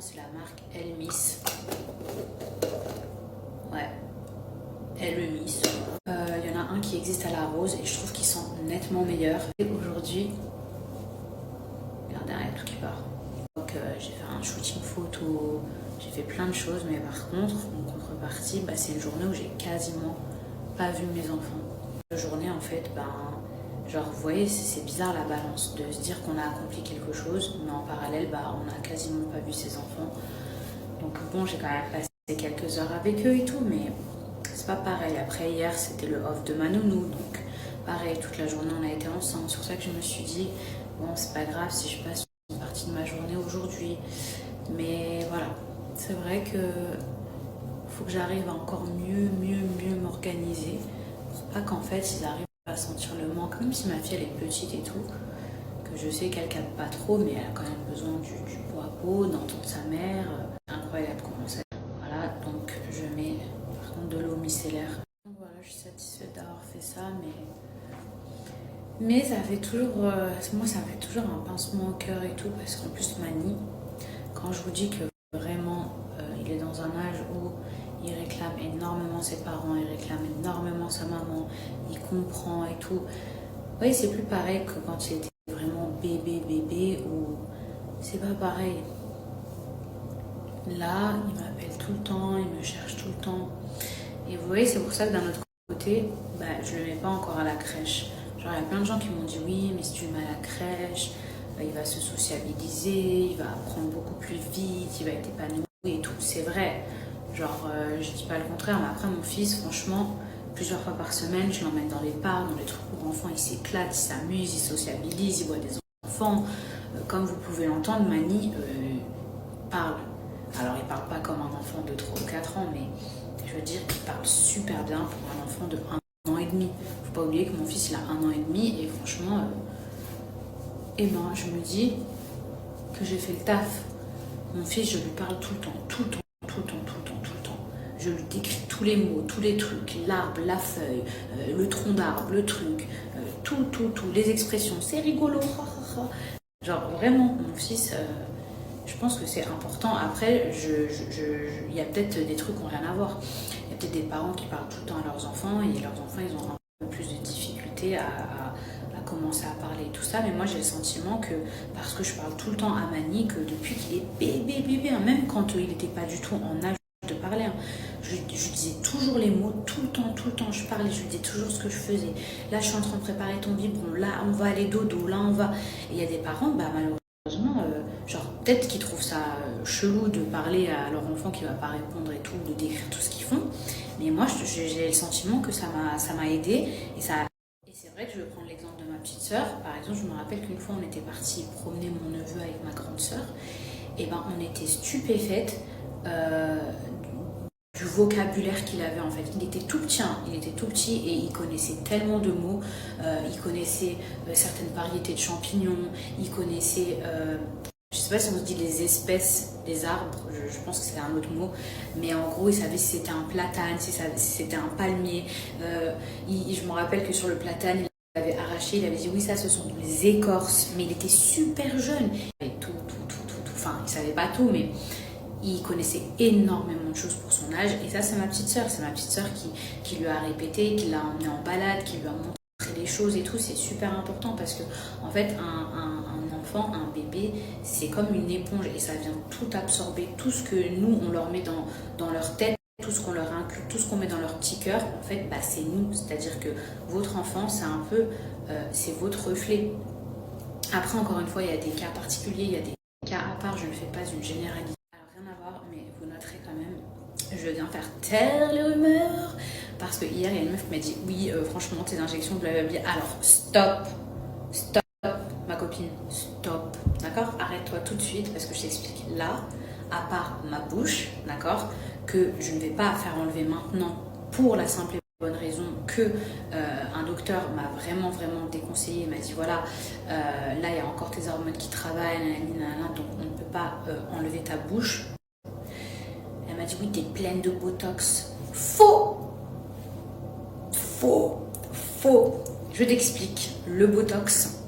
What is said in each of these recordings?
c'est la marque Elmis. Ouais, Elmis. Il y en a un qui existe à la rose et je trouve qu'ils sont nettement meilleurs. Et aujourd'hui, regardez, il y a tout qui part. Donc j'ai fait un shooting photo, j'ai fait plein de choses, mais par contre, en contrepartie, c'est une journée où j'ai quasiment pas vu mes enfants. La journée, en fait, genre, vous voyez, c'est bizarre la balance de se dire qu'on a accompli quelque chose, mais en parallèle, on a quasiment pas vu ses enfants. Donc bon, j'ai quand même passé quelques heures avec eux et tout, mais c'est pas pareil. Après, hier, c'était le off de ma nounou, donc pareil, toute la journée, on a été ensemble. C'est pour ça que je me suis dit, bon, c'est pas grave si je passe une partie de ma journée aujourd'hui. Mais voilà, c'est vrai que faut que j'arrive à encore mieux m'organiser pour pas qu'en fait, ils arrivent à sentir le manque, même si ma fille, elle est petite et tout, que je sais qu'elle capte pas trop, mais elle a quand même besoin du pot à pot, d'entendre sa mère. Incroyable comment ça. Voilà, donc je mets par contre de l'eau micellaire. Donc voilà, je suis satisfaite d'avoir fait ça, mais ça fait toujours, moi ça fait toujours un pincement au cœur et tout, parce qu'en plus Mani, quand je vous dis que vraiment il est dans un âge où il réclame énormément ses parents, il réclame énormément sa maman, il comprend et tout. Oui, c'est plus pareil que quand il était vraiment bébé, ou c'est pas pareil. Là, il m'appelle tout le temps, il me cherche tout le temps. Et vous voyez, c'est pour ça que d'un autre côté, je le mets pas encore à la crèche. Genre, il y a plein de gens qui m'ont dit oui, mais si tu le mets à la crèche, il va se sociabiliser, il va apprendre beaucoup plus vite, il va être épanoui et tout. C'est vrai. Genre, je dis pas le contraire, mais après, mon fils, franchement, plusieurs fois par semaine, je l'emmène dans les parcs, dans les trucs pour enfants, il s'éclate, il s'amuse, il sociabilise, il voit des enfants. Comme vous pouvez l'entendre, Mani parle. Alors, il parle pas comme un enfant de 3 ou 4 ans, mais je veux dire qu'il parle super bien pour un enfant de 1 an et demi. Faut pas oublier que mon fils, il a 1 an et demi, et franchement, je me dis que j'ai fait le taf. Mon fils, je lui parle tout le temps, tout le temps. Je lui décris tous les mots, tous les trucs, l'arbre, la feuille, le tronc d'arbre, le truc, tout, les expressions. C'est rigolo, genre vraiment, mon fils, je pense que c'est important. Après, il y a peut-être des trucs qui n'ont rien à voir. Il y a peut-être des parents qui parlent tout le temps à leurs enfants et leurs enfants, ils ont un peu plus de difficultés à commencer à parler et tout ça. Mais moi, j'ai le sentiment que, parce que je parle tout le temps à Mani, que depuis qu'il est bébé, même quand il n'était pas du tout en âge de parler, je disais toujours les mots, tout le temps, je parlais, je lui disais toujours ce que je faisais. Là, je suis en train de préparer ton biberon, là, on va aller dodo, là, on va... Et il y a des parents, malheureusement, genre peut-être qu'ils trouvent ça chelou de parler à leur enfant qui va pas répondre et tout, de décrire tout ce qu'ils font, mais moi j'ai le sentiment que ça m'a aidé et c'est vrai que je vais prendre l'exemple de ma petite sœur. Par exemple, je me rappelle qu'une fois on était parti promener mon neveu avec ma grande sœur, et on était stupéfaites du vocabulaire qu'il avait en fait. Il était tout petit et il connaissait tellement de mots, il connaissait certaines variétés de champignons, il connaissait, je sais pas si on se dit les espèces des arbres, je pense que c'est un autre mot, mais en gros il savait si c'était un platane, si c'était un palmier. Je me rappelle que sur le platane, il avait arraché, il avait dit oui ça ce sont des écorces, mais il était super jeune, et tout, enfin il savait pas tout, mais il connaissait énormément de choses pour son âge. Et ça, c'est ma petite sœur. C'est ma petite sœur qui lui a répété, qui l'a emmené en balade, qui lui a montré les choses et tout. C'est super important parce que, en fait, un enfant, un bébé, c'est comme une éponge et ça vient tout absorber. Tout ce que nous, on leur met dans leur tête, tout ce qu'on leur inculque, tout ce qu'on met dans leur petit cœur, en fait, c'est nous. C'est-à-dire que votre enfant, c'est un peu, c'est votre reflet. Après, encore une fois, il y a des cas particuliers, il y a des cas à part. Je ne fais pas une généralité. Mais vous noterez quand même, je viens faire taire les rumeurs parce que hier il y a une meuf qui m'a dit oui franchement tes injections blablabla. Alors stop, ma copine, stop, d'accord, arrête-toi tout de suite parce que je t'explique là, à part ma bouche, d'accord, que je ne vais pas faire enlever maintenant pour la simple et bonne raison que un docteur m'a vraiment déconseillé, m'a dit voilà, là il y a encore tes hormones qui travaillent, donc on ne peut pas enlever ta bouche. Elle m'a dit oui t'es pleine de botox. Faux. Je t'explique. Le botox,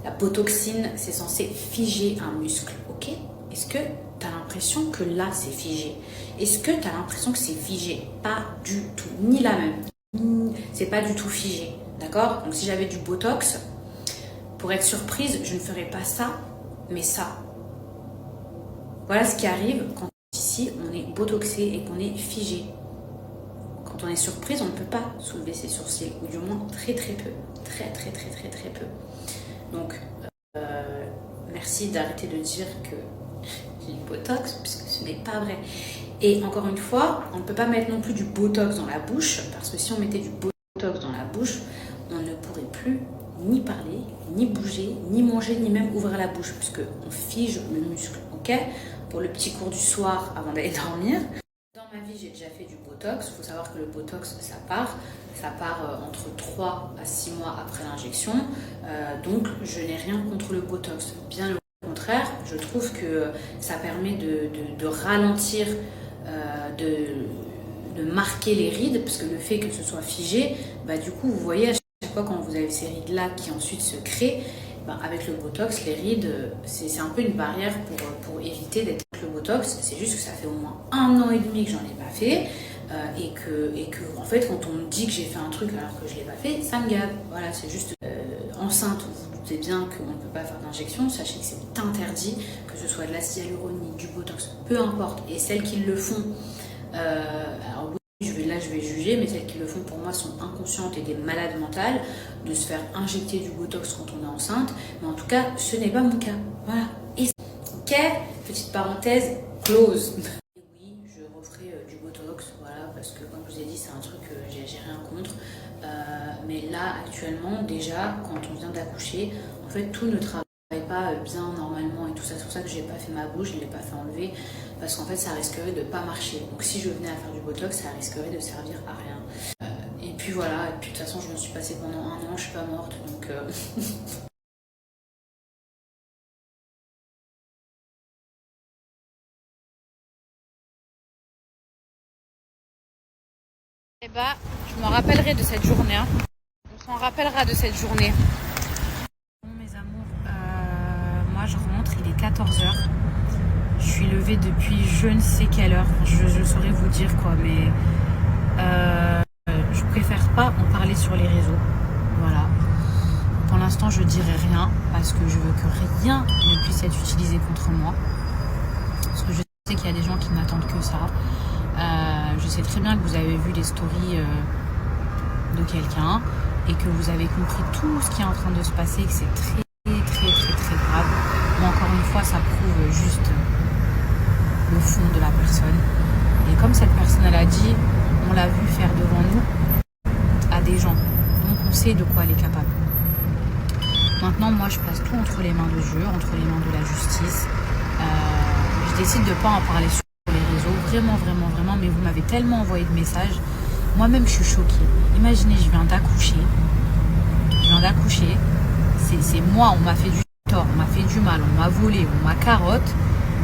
la botoxine, c'est censé figer un muscle, ok? Et est-ce que tu as l'impression que là, c'est figé? Est-ce que tu as l'impression que c'est figé? Pas du tout, ni la même. C'est pas du tout figé, d'accord? Donc si j'avais du Botox, pour être surprise, je ne ferais pas ça, mais ça. Voilà ce qui arrive quand ici, on est botoxé et qu'on est figé. Quand on est surprise, on ne peut pas soulever ses sourcils, ou du moins très très peu. Très peu. Donc, merci d'arrêter de dire que j'ai du Botox, puisque ce n'est pas vrai. Et encore une fois, on ne peut pas mettre non plus du Botox dans la bouche, parce que si on mettait du Botox dans la bouche, on ne pourrait plus ni parler, ni bouger, ni manger, ni même ouvrir la bouche, puisqu'on fige le muscle, ok? Pour le petit cours du soir avant d'aller dormir. Dans ma vie, j'ai déjà fait du Botox. Il faut savoir que le Botox, ça part entre 3 à 6 mois après l'injection. Donc, je n'ai rien contre le Botox. Bien au contraire, je trouve que ça permet de ralentir, de marquer les rides, parce que le fait que ce soit figé, bah, du coup, vous voyez, à chaque fois quand vous avez ces rides-là qui ensuite se créent, avec le Botox, les rides, c'est un peu une barrière pour éviter d'être avec le Botox. C'est juste que ça fait au moins 1 an et demi que j'en ai pas fait et que en fait, quand on me dit que j'ai fait un truc alors que je l'ai pas fait, ça me gave. Voilà, c'est juste enceinte. Vous vous doutez bien qu'on ne peut pas faire d'injection. Sachez que c'est interdit, que ce soit de l'acide hyaluronique, du Botox, peu importe. Et celles qui le font, alors oui, je vais juger, mais celles qui le font pour moi sont inconscientes et des malades mentales de se faire injecter du Botox quand on est enceinte. Mais en tout cas, ce n'est pas mon cas. Voilà. Et ok, petite parenthèse, close. Et oui, je referai du Botox, voilà, parce que comme je vous ai dit, c'est un truc que j'ai rien contre. Mais là, actuellement, déjà, quand on vient d'accoucher, en fait, tout ne travaille pas bien normalement et tout ça. C'est pour ça que j'ai pas fait ma bouche, je l'ai pas fait enlever, parce qu'en fait ça risquerait de pas marcher. Donc si je venais à faire du Botox, ça risquerait de servir à rien. Et puis voilà, et puis de toute façon je me suis passée pendant 1 an, je suis pas morte, donc Et bah, je m'en rappellerai de cette journée, hein. On s'en rappellera de cette journée. Bon mes amours, moi je rentre, il est 14h. Je suis levée depuis je ne sais quelle heure, je saurais vous dire quoi, mais je préfère pas en parler sur les réseaux. Voilà. Pour l'instant, je dirai rien parce que je veux que rien ne puisse être utilisé contre moi. Parce que je sais qu'il y a des gens qui n'attendent que ça. Je sais très bien que vous avez vu les stories de quelqu'un et que vous avez compris tout ce qui est en train de se passer, que c'est très grave. Mais encore une fois, ça prouve juste le fond de la personne. Et comme cette personne elle a dit, on l'a vu faire devant nous à des gens. Donc on sait de quoi elle est capable. Maintenant, moi, je place tout entre les mains de Dieu, entre les mains de la justice. Je décide de ne pas en parler sur les réseaux. Vraiment, mais vous m'avez tellement envoyé de messages. Moi-même, je suis choquée. Imaginez, je viens d'accoucher. C'est moi, on m'a fait du tort, on m'a fait du mal, on m'a volé, on m'a carotte.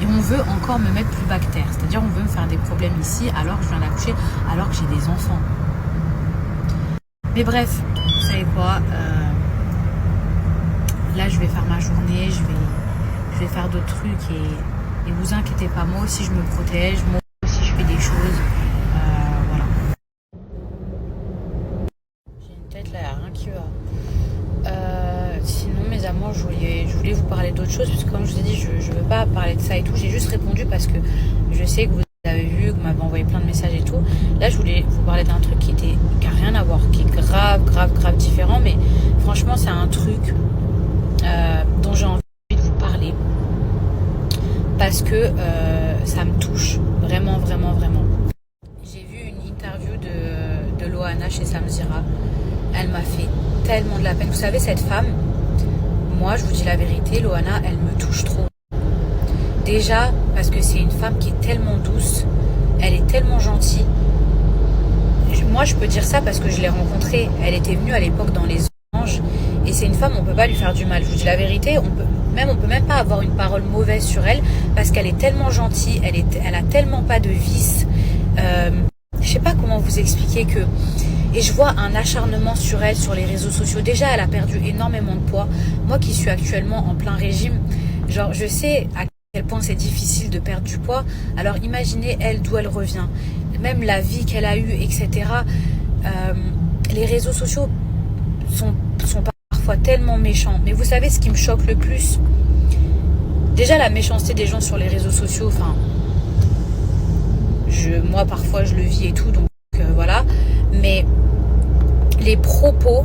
Et on veut encore me mettre plus bactère. C'est-à-dire, on veut me faire des problèmes ici alors que je viens d'accoucher, alors que j'ai des enfants. Mais bref, vous savez quoi, là, je vais faire ma journée, je vais faire d'autres trucs et vous inquiétez pas, moi aussi je me protège, moi aussi je fais des choses, voilà. J'ai une tête là, il n'y a rien qui va. Sinon, mes amours, je voulais vous parler d'autre chose, parce que comme je vous ai dit, je ne veux pas parler de ça et tout, j'ai juste répondu parce que je sais que vous avez vu, que vous m'avez envoyé plein de messages et tout. Là, je voulais vous parler d'un truc qui n'a rien à voir, qui est grave différent, mais franchement, c'est un truc dont j'ai envie de vous parler parce que ça me touche vraiment. J'ai vu une interview de Loana chez Samzira. Elle m'a fait tellement de la peine. Vous savez, cette femme, moi je vous dis la vérité, Loana, elle me touche trop. Déjà parce que c'est une femme qui est tellement douce, elle est tellement gentille. Moi je peux dire ça parce que je l'ai rencontrée. Elle était venue à l'époque dans Les Anges. Et c'est une femme, on peut pas lui faire du mal. Je vous dis la vérité, on peut même pas avoir une parole mauvaise sur elle parce qu'elle est tellement gentille, elle a tellement pas de vices. Je sais pas comment vous expliquer que. Et je vois un acharnement sur elle sur les réseaux sociaux. Déjà, elle a perdu énormément de poids. Moi qui suis actuellement en plein régime, genre je sais à quel point c'est difficile de perdre du poids. Alors imaginez elle d'où elle revient, même la vie qu'elle a eue, etc. Les réseaux sociaux sont parfois tellement méchants. Mais vous savez ce qui me choque le plus? Déjà la méchanceté des gens sur les réseaux sociaux, enfin, moi parfois je le vis et tout, donc voilà. Mais les propos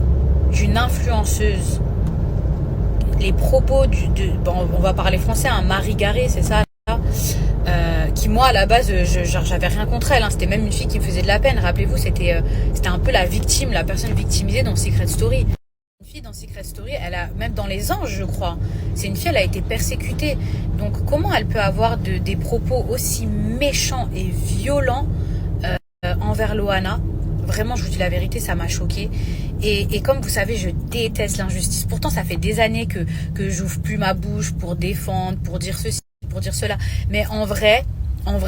d'une influenceuse, les propos bon, on va parler français, un Marie Garé, c'est ça là, qui moi à la base j'avais rien contre elle, hein. C'était même une fille qui me faisait de la peine. Rappelez-vous, c'était un peu la victime, la personne victimisée dans Secret Story. Une fille dans Secret Story, elle a même dans Les Anges, je crois, c'est une fille, elle a été persécutée. Donc comment elle peut avoir des propos aussi méchants et violents envers Loana? Vraiment, je vous dis la vérité, ça m'a choquée. Et comme vous savez, je déteste l'injustice. Pourtant, ça fait des années que j'ouvre plus ma bouche pour défendre, pour dire ceci, pour dire cela. Mais en vrai,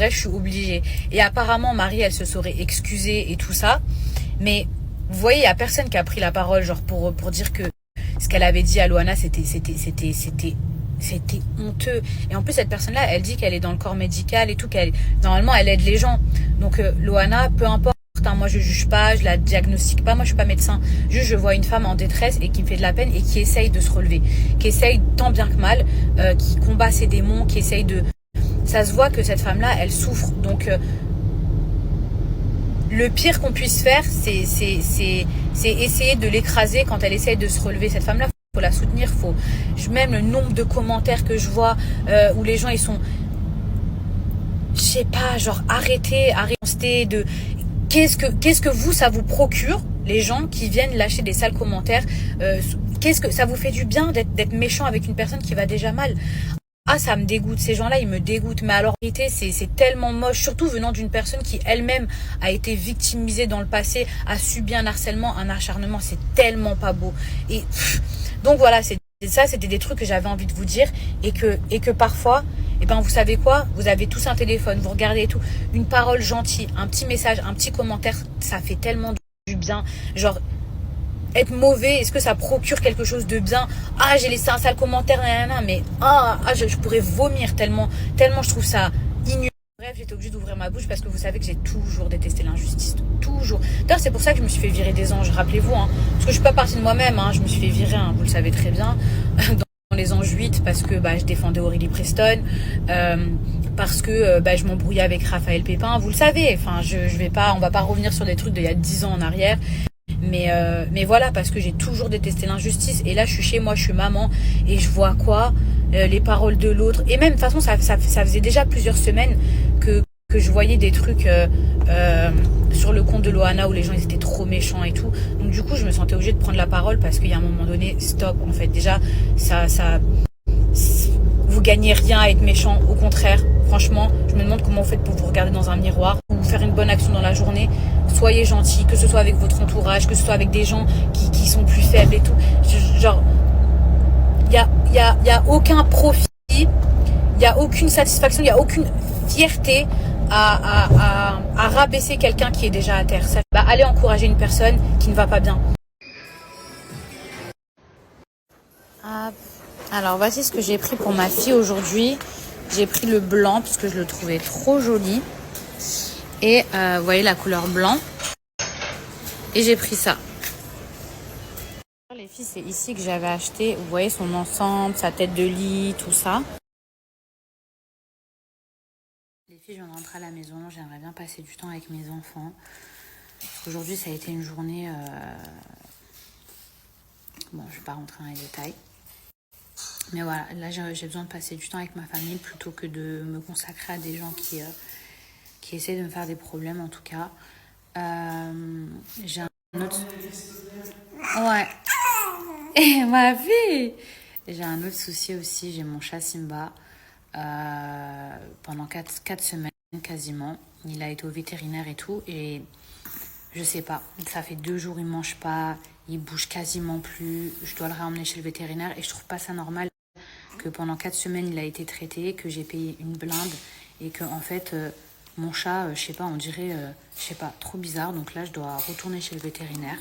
je suis obligée. Et apparemment, Marie, elle se serait excusée et tout ça. Mais vous voyez, il n'y a personne qui a pris la parole genre pour dire que ce qu'elle avait dit à Loana, c'était honteux. Et en plus, cette personne-là, elle dit qu'elle est dans le corps médical et tout, normalement, elle aide les gens. Donc, Loana, peu importe. Moi je juge pas, je la diagnostique pas, moi je suis pas médecin. Juste je vois une femme en détresse et qui me fait de la peine et qui essaye de se relever, qui essaye tant bien que mal, qui combat ses démons, qui essaye de... Ça se voit que cette femme-là, elle souffre. Donc le pire qu'on puisse faire, c'est essayer de l'écraser quand elle essaye de se relever. Cette femme-là, faut la soutenir. Même le nombre de commentaires que je vois où les gens ils sont... Je sais pas, genre arrêtez de... Qu'est-ce que vous, ça vous procure, les gens qui viennent lâcher des sales commentaires? Qu'est-ce que ça vous fait du bien d'être méchant avec une personne qui va déjà mal? Ah, ça me dégoûte. Ces gens-là, ils me dégoûtent. Mais alors, en réalité, c'est tellement moche, surtout venant d'une personne qui elle-même a été victimisée dans le passé, a subi un harcèlement, un acharnement. C'est tellement pas beau. Et donc voilà, c'était des trucs que j'avais envie de vous dire et que parfois, eh ben vous savez quoi, vous avez tous un téléphone, vous regardez et tout, une parole gentille, un petit message, un petit commentaire, ça fait tellement du bien. Genre être mauvais, est-ce que ça procure quelque chose de bien? Ah, j'ai laissé un sale commentaire, nanana, mais je pourrais vomir tellement je trouve ça ignoble. Bref, j'étais obligée d'ouvrir ma bouche parce que vous savez que j'ai toujours détesté l'injustice. Toujours. D'ailleurs, c'est pour ça que je me suis fait virer des Anges, rappelez-vous. Hein, parce que je suis pas partie de moi-même, hein, je me suis fait virer, hein, vous le savez très bien, dans les Anges 8 parce que je défendais Aurélie Preston, parce que je m'embrouillais avec Raphaël Pépin, vous le savez. Enfin, on va pas revenir sur des trucs d'il y a 10 ans en arrière. Mais voilà, parce que j'ai toujours détesté l'injustice. Et là, je suis chez moi, je suis maman, et je vois quoi, les paroles de l'autre. Et même, de toute façon, ça faisait déjà plusieurs semaines que je voyais des trucs sur le compte de Loana où les gens ils étaient trop méchants et tout. Donc du coup, je me sentais obligée de prendre la parole parce qu'il y a un moment donné, stop. En fait, déjà, vous gagnez rien à être méchant. Au contraire, franchement, je me demande comment vous faites pour vous regarder dans un miroir ou faire une bonne action dans la journée. Soyez gentil, que ce soit avec votre entourage, que ce soit avec des gens qui sont plus faibles et tout. Genre, il y a aucun profit, il y a aucune satisfaction, il y a aucune fierté à rabaisser quelqu'un qui est déjà à terre. Allez encourager une personne qui ne va pas bien. Alors voici ce que j'ai pris pour ma fille aujourd'hui. J'ai pris le blanc parce que je le trouvais trop joli. Et vous voyez la couleur blanc. Et j'ai pris ça. Les filles, c'est ici que j'avais acheté. Vous voyez son ensemble, sa tête de lit, tout ça. Les filles, je viens de rentrer à la maison. J'aimerais bien passer du temps avec mes enfants. Aujourd'hui, ça a été une journée... Bon, je ne vais pas rentrer dans les détails. Mais voilà, là, j'ai besoin de passer du temps avec ma famille plutôt que de me consacrer à des gens qui essaient de me faire des problèmes, en tout cas. J'ai un autre... Ouais. Et ma fille. J'ai un autre souci aussi. J'ai mon chat Simba. Pendant 4 semaines, quasiment. Il a été au vétérinaire et tout. Et je sais pas. Ça fait 2 jours, il mange pas. Il bouge quasiment plus. Je dois le ramener chez le vétérinaire. Et je trouve pas ça normal que pendant 4 semaines, il a été traité, que j'ai payé une blinde. Et que, en fait... mon chat, je sais pas, on dirait, je sais pas, trop bizarre. Donc là, je dois retourner chez le vétérinaire.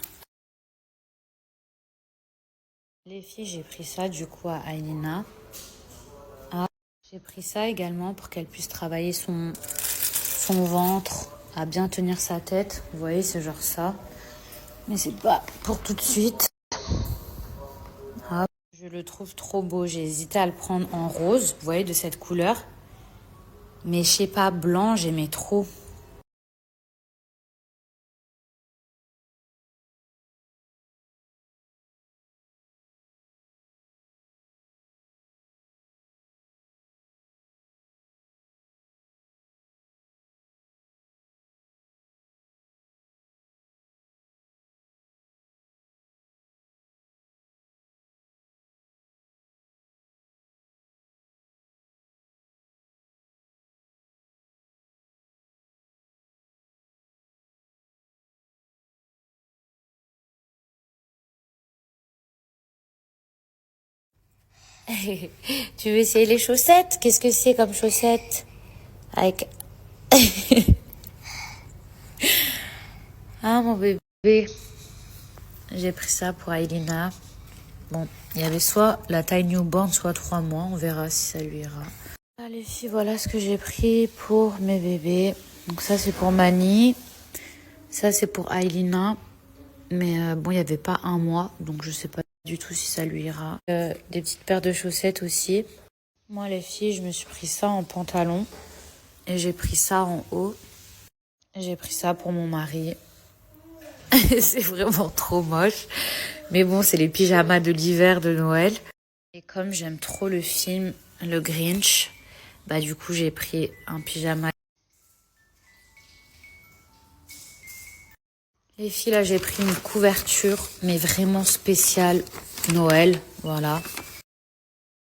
Les filles, j'ai pris ça du coup à Aïlina. Ah, J'ai pris ça également pour qu'elle puisse travailler son ventre, à bien tenir sa tête. Vous voyez, c'est genre ça. Mais c'est pas pour tout de suite. Hop. Je le trouve trop beau. J'ai hésité à le prendre en rose, vous voyez, de cette couleur. Mais je sais pas, blanc, j'aimais trop. Tu veux essayer les chaussettes? Qu'est-ce que c'est comme chaussettes? Avec... Ah, mon bébé. J'ai pris ça pour Ailina. Bon, il y avait soit la taille newborn, soit 3 mois. On verra si ça lui ira. Ah, les filles, voilà ce que j'ai pris pour mes bébés. Donc ça, c'est pour Mani. Ça, c'est pour Ailina. Mais bon, il n'y avait pas 1 mois. Donc, je sais pas du tout si ça lui ira. Des petites paires de chaussettes aussi. Moi, les filles, je me suis pris ça en pantalon. Et j'ai pris ça en haut. J'ai pris ça pour mon mari. C'est vraiment trop moche. Mais bon, c'est les pyjamas de l'hiver de Noël. Et comme j'aime trop le film Le Grinch, bah du coup j'ai pris un pyjama. Les filles, là j'ai pris une couverture, mais vraiment spéciale Noël, voilà.